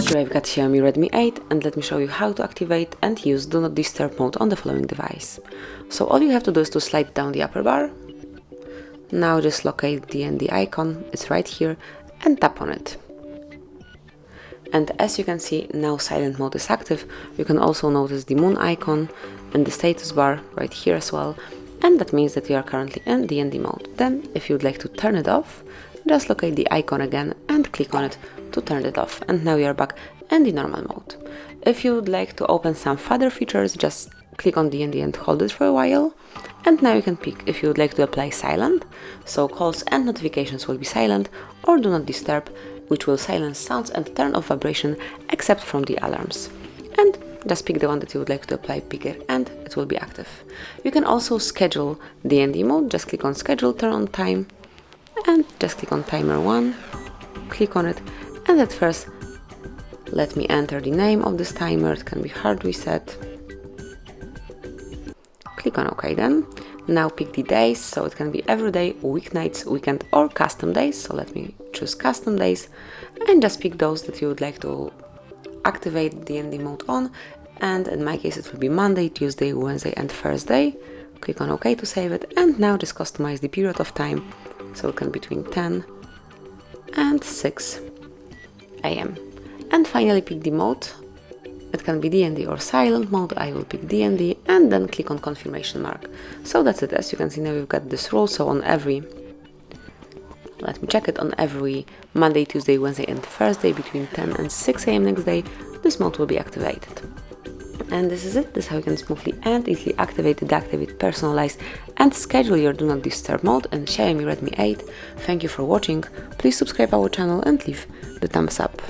Here I've got Xiaomi Redmi 8 and let me show you how to activate and use Do Not Disturb mode on the following device. So all you have to do is to slide down the upper bar. Now just locate the DND icon, it's right here, and tap on it. And as you can see, now silent mode is active. You can also notice the moon icon and the status bar right here as well. And that means that you are currently in DND mode. Then, if you'd like to turn it off, just locate the icon again and click on it to turn it off. And now you are back in the normal mode. If you would like to open some further features, just click on DND and hold it for a while. And now you can pick if you would like to apply silent, so calls and notifications will be silent, or do not disturb, which will silence sounds and turn off vibration except from the alarms. And just pick the one that you would like to apply, pick it, and it will be active. You can also schedule DND mode, just click on schedule, turn on time, and just click on timer 1, click on it, and at first let me enter the name of this timer. It can be hard reset. Click on OK then. Now pick the days, so it can be every day, weeknights, weekend, or custom days. So let me choose custom days and just pick those that you would like to activate DND mode on. And in my case it will be Monday, Tuesday, Wednesday and Thursday. Click on OK to save it, and now just customize the period of time, so it can be between 10 and 6 AM. And finally pick the mode. It can be DND or silent mode. I will pick DND and then click on confirmation mark. So that's it. As you can see, now we've got this rule. So on every, let me check it, on every Monday, Tuesday, Wednesday and Thursday between 10 and 6 AM next day, this mode will be activated. And this is it. This is how you can smoothly and easily activate, deactivate, personalize and schedule your Do Not Disturb mode in Xiaomi Redmi 8. Thank you for watching. Please subscribe our channel and leave the thumbs up.